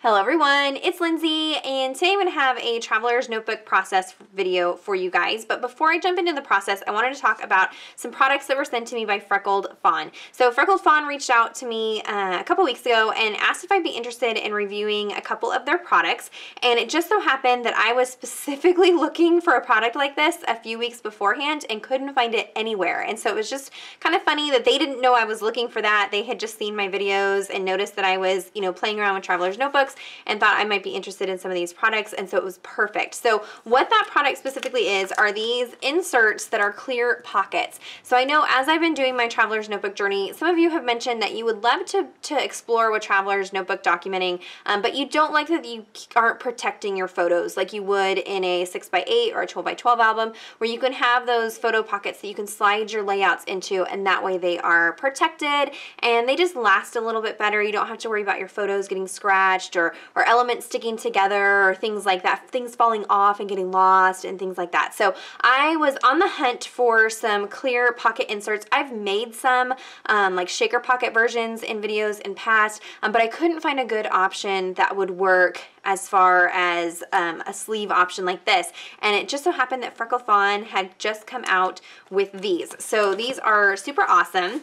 Hello everyone, it's Lindsay, and today I'm going to have a traveler's notebook process video for you guys. But before I jump into the process, I wanted to talk about some products that were sent to me by Freckled Fawn. So Freckled Fawn reached out to me a couple weeks ago and asked if I'd be interested in reviewing a couple of their products. And it just so happened that I was specifically looking for a product like this a few weeks beforehand and couldn't find it anywhere. And so it was just kind of funny that they didn't know I was looking for that. They had just seen my videos and noticed that I was, playing around with traveler's notebooks and thought I might be interested in some of these products, and so it was perfect. So what that product specifically is are these inserts that are clear pockets. So I know as I've been doing my traveler's notebook journey, some of you have mentioned that you would love to explore with traveler's notebook documenting, but you don't like that you aren't protecting your photos like you would in a 6x8 or a 12x12 album, where you can have those photo pockets that you can slide your layouts into, and that way they are protected and they just last a little bit better. You don't have to worry about your photos getting scratched or elements sticking together or things like that, things falling off and getting lost and things like that. So I was on the hunt for some clear pocket inserts. I've made some like shaker pocket versions in videos in past, but I couldn't find a good option that would work as far as a sleeve option like this. And it just so happened that Freckled Fawn had just come out with these. So these are super awesome.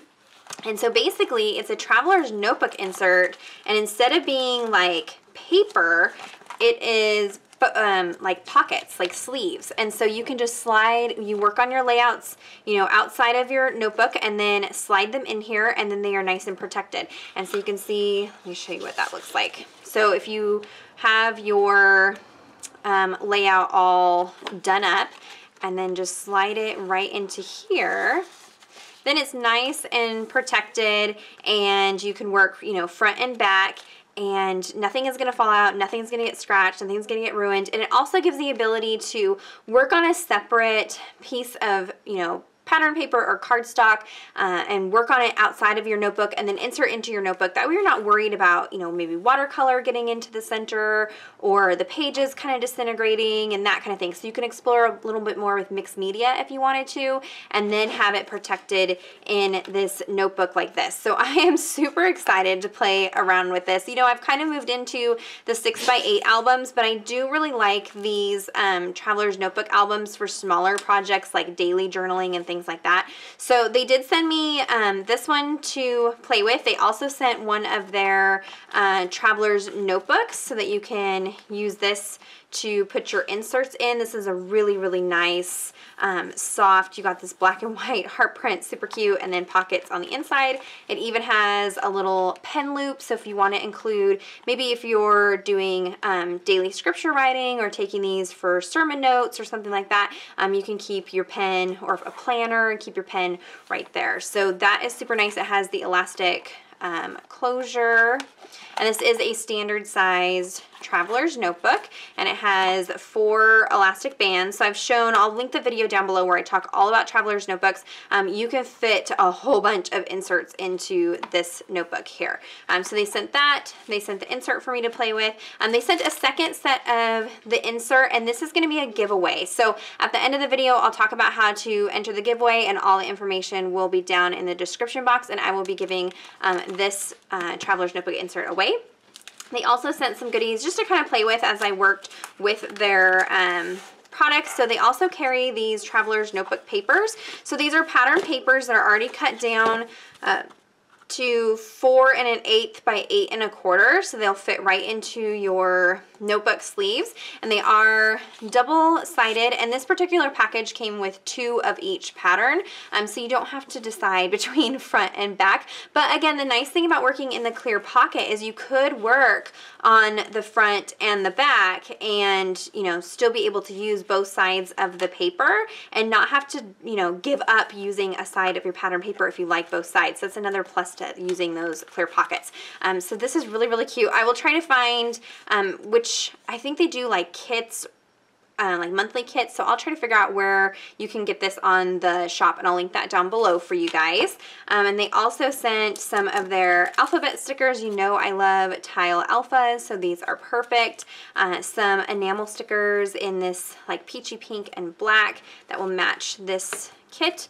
And so basically it's a traveler's notebook insert, and instead of being like paper, it is like pockets, like sleeves. And so you can just slide, you work on your layouts, outside of your notebook, and then slide them in here, and then they are nice and protected. And so you can see, let me show you what that looks like. So if you have your layout all done up and then just slide it right into here, then it's nice and protected, and you can work, front and back, and nothing is going to fall out, nothing's going to get scratched, nothing's going to get ruined. And it also gives the ability to work on a separate piece of, pattern paper or cardstock and work on it outside of your notebook and then insert into your notebook. That way you're not worried about, maybe watercolor getting into the center or the pages kind of disintegrating and that kind of thing. So you can explore a little bit more with mixed media if you wanted to, and then have it protected in this notebook like this. So I am super excited to play around with this. I've kind of moved into the 6x8 albums, but I do really like these traveler's notebook albums for smaller projects like daily journaling and things like that. So they did send me this one to play with. They also sent one of their traveler's notebooks so that you can use this to put your inserts in. This is a really, really nice, soft, you got this black and white heart print, super cute, and then pockets on the inside. It even has a little pen loop, so if you want to include, maybe if you're doing daily scripture writing or taking these for sermon notes or something like that, you can keep your pen, or a planner, and keep your pen right there. So that is super nice. It has the elastic closure, and this is a standard sized traveler's notebook, and it has 4 elastic bands. So I'll link the video down below where I talk all about traveler's notebooks. You can fit a whole bunch of inserts into this notebook here. So they sent that, they sent the insert for me to play with. They sent a second set of the insert, and this is going to be a giveaway. So at the end of the video, I'll talk about how to enter the giveaway, and all the information will be down in the description box, and I will be giving this traveler's notebook insert away. They also sent some goodies just to kind of play with as I worked with their products. So they also carry these traveler's notebook papers. So these are pattern papers that are already cut down to 4 1/8 by 8 1/4, so they'll fit right into your notebook sleeves, and they are double-sided, and this particular package came with 2 of each pattern, so you don't have to decide between front and back. But again, the nice thing about working in the clear pocket is you could work on the front and the back and still be able to use both sides of the paper and not have to give up using a side of your pattern paper if you like both sides. That's another plus to using those clear pockets. So this is really, really cute. I will try to find which I think they do like kits, like monthly kits, so I'll try to figure out where you can get this on the shop, and I'll link that down below for you guys. And they also sent some of their alphabet stickers. I love tile alphas, so these are perfect. Some enamel stickers in this like peachy pink and black that will match this kit,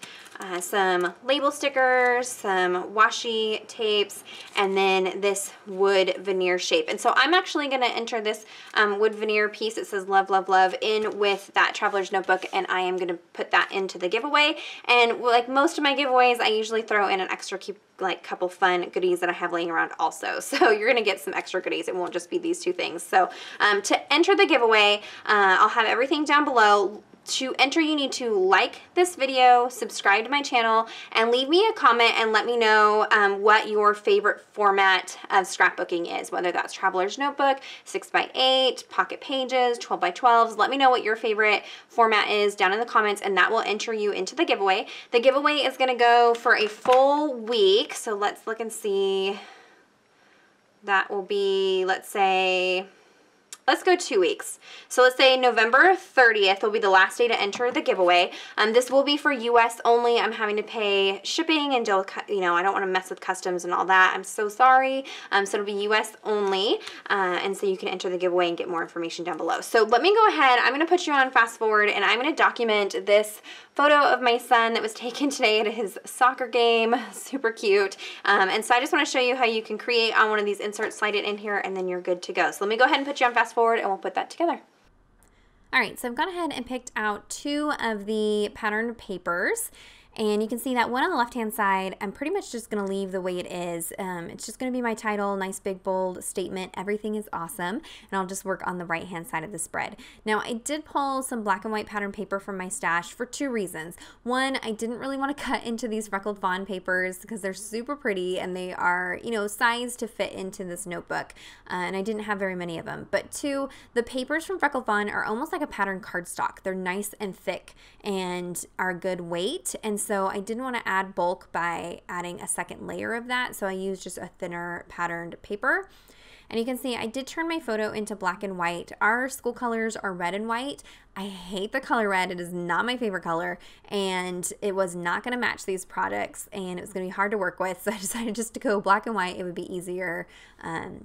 some label stickers, some washi tapes, and then this wood veneer shape. And so I'm actually going to enter this wood veneer piece, it says love, love, love, in with that Traveler's Notebook, and I am going to put that into the giveaway. And like most of my giveaways, I usually throw in an extra couple fun goodies that I have laying around also. So you're gonna get some extra goodies. It won't just be these two things. So to enter the giveaway, I'll have everything down below. To enter, you need to like this video, subscribe to my channel, and leave me a comment and let me know what your favorite format of scrapbooking is, whether that's Traveler's Notebook, 6x8, pocket pages, 12x12s. Let me know what your favorite format is down in the comments, and that will enter you into the giveaway. The giveaway is going to go for a full week, so let's look and see. That will be, let's go 2 weeks. So let's say November 30th will be the last day to enter the giveaway. This will be for US only. I'm having to pay shipping and, you know, I don't want to mess with customs and all that. I'm so sorry. So it'll be US only. And so you can enter the giveaway and get more information down below. So let me go ahead. I'm going to put you on fast forward, and I'm going to document this photo of my son that was taken today at his soccer game. Super cute. And so I just want to show you how you can create on one of these inserts, slide it in here, and then you're good to go. So let me go ahead and put you on fast forward, and we'll put that together. All right, so I've gone ahead and picked out 2 of the patterned papers. And you can see that one on the left-hand side, I'm pretty much just going to leave the way it is. It's just going to be my title, nice big bold statement, everything is awesome, and I'll just work on the right-hand side of the spread. Now, I did pull some black and white pattern paper from my stash for 2 reasons. One, I didn't really want to cut into these Freckled Fawn papers because they're super pretty and they are, you know, sized to fit into this notebook, and I didn't have very many of them. But 2, the papers from Freckled Fawn are almost like a pattern cardstock. They're nice and thick and are a good weight, and so I didn't want to add bulk by adding a second layer of that, so I used just a thinner patterned paper. And you can see I did turn my photo into black and white. Our school colors are red and white. I hate the color red. It is not my favorite color, and it was not going to match these products, and it was going to be hard to work with, so I decided just to go black and white. It would be easier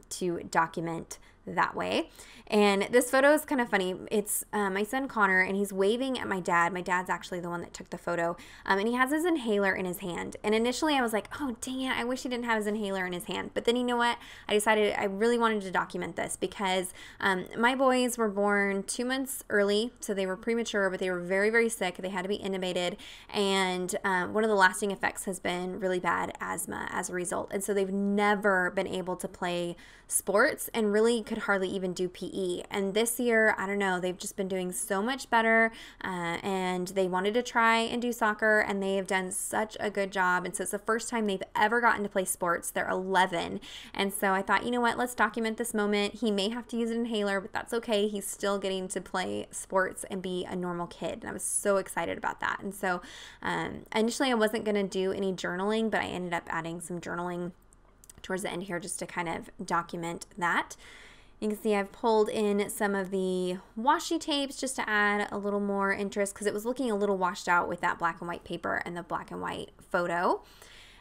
to document that way. And this photo is kind of funny. It's my son Connor, and he's waving at my dad. My dad's actually the one that took the photo, and he has his inhaler in his hand. And initially I was like, oh dang it, I wish he didn't have his inhaler in his hand. But then you know what, I decided I really wanted to document this because my boys were born 2 months early, so they were premature, but they were very, very sick. They had to be intubated, and one of the lasting effects has been really bad asthma as a result. And so they've never been able to play sports and really could hardly even do PE. And this year, I don't know, they've just been doing so much better, and they wanted to try and do soccer, and they have done such a good job. And so it's the first time they've ever gotten to play sports. They're 11. And so I thought, you know what, let's document this moment. He may have to use an inhaler, but that's okay. He's still getting to play sports and be a normal kid. And I was so excited about that. And so initially I wasn't going to do any journaling, but I ended up adding some journaling towards the end here just to kind of document that. You can see I've pulled in some of the washi tapes just to add a little more interest because it was looking a little washed out with that black and white paper and the black and white photo.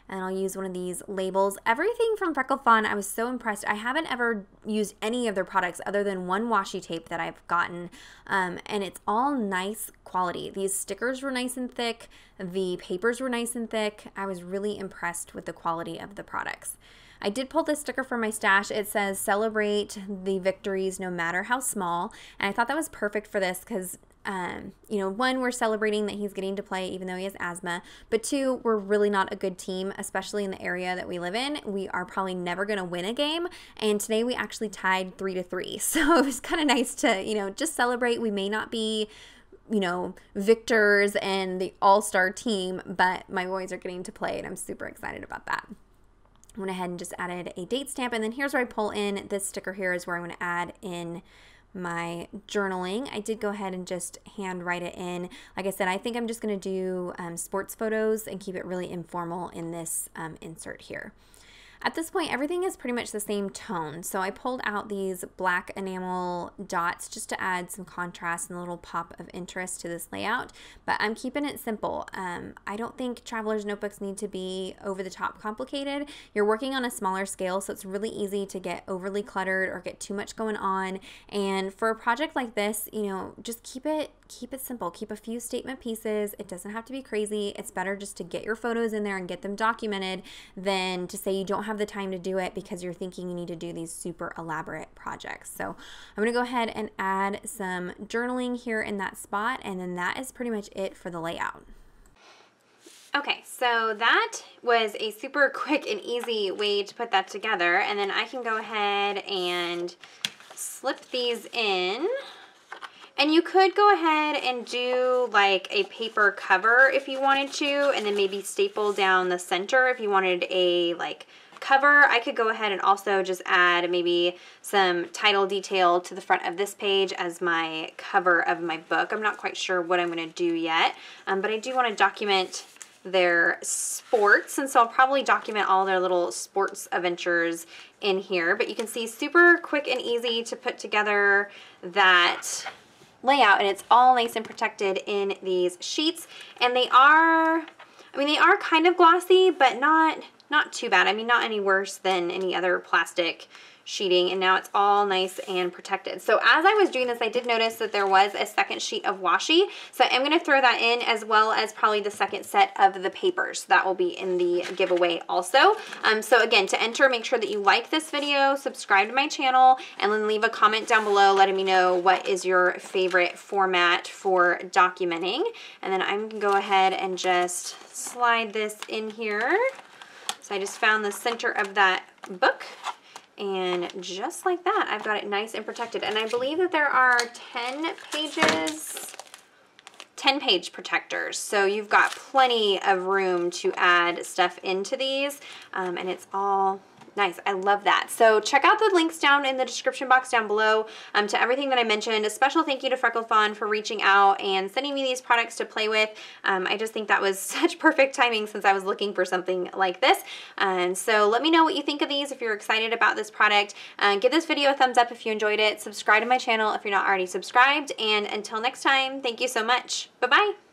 And I'll use one of these labels. Everything from Freckled Fawn, I was so impressed. I haven't ever used any of their products other than one washi tape that I've gotten, and it's all nice quality. These stickers were nice and thick. The papers were nice and thick. I was really impressed with the quality of the products. I did pull this sticker from my stash. It says, celebrate the victories no matter how small. And I thought that was perfect for this because, you know, 1, we're celebrating that he's getting to play even though he has asthma. But 2, we're really not a good team, especially in the area that we live in. We are probably never going to win a game. And today we actually tied 3-3. So it was kind of nice to, you know, just celebrate. We may not be, you know, victors and the all-star team, but my boys are getting to play and I'm super excited about that. I went ahead and just added a date stamp, and then here's where I pull in this sticker here is where I'm going to add in my journaling. I did go ahead and just hand write it in. Like I said, I think I'm just going to do sports photos and keep it really informal in this insert here. At this point, everything is pretty much the same tone, so I pulled out these black enamel dots just to add some contrast and a little pop of interest to this layout, but I'm keeping it simple. I don't think traveler's notebooks need to be over the top complicated. You're working on a smaller scale, so it's really easy to get overly cluttered or get too much going on, and for a project like this, you know, just keep it keep it simple. Keep a few statement pieces. It doesn't have to be crazy. It's better just to get your photos in there and get them documented than to say you don't have the time to do it because you're thinking you need to do these super elaborate projects. So I'm going to go ahead and add some journaling here in that spot, and then that is pretty much it for the layout. Okay, so that was a super quick and easy way to put that together, and then I can go ahead and slip these in. And you could go ahead and do like a paper cover if you wanted to, and then maybe staple down the center if you wanted a like cover. I could go ahead and also just add maybe some title detail to the front of this page as my cover of my book. I'm not quite sure what I'm going to do yet, but I do want to document their sports, and so I'll probably document all their little sports adventures in here. But you can see super quick and easy to put together that layout, and it's all nice and protected in these sheets. And they are, I mean, they are kind of glossy, but not too bad. I mean, not any worse than any other plastic sheeting, and now it's all nice and protected. So as I was doing this, I did notice that there was a second sheet of washi, so I'm going to throw that in, as well as probably the second set of the papers that will be in the giveaway also. So again, to enter, make sure that you like this video, subscribe to my channel, and then leave a comment down below letting me know what is your favorite format for documenting. And then I'm going to go ahead and just slide this in here. So I just found the center of that book, and just like that, I've got it nice and protected. And I believe that there are 10 pages, 10-page protectors. So you've got plenty of room to add stuff into these, and it's all nice. I love that. So check out the links down in the description box down below to everything that I mentioned. A special thank you to Freckled Fawn for reaching out and sending me these products to play with. I just think that was such perfect timing since I was looking for something like this. And so let me know what you think of these if you're excited about this product. Give this video a thumbs up if you enjoyed it. Subscribe to my channel if you're not already subscribed. And until next time, thank you so much. Bye-bye.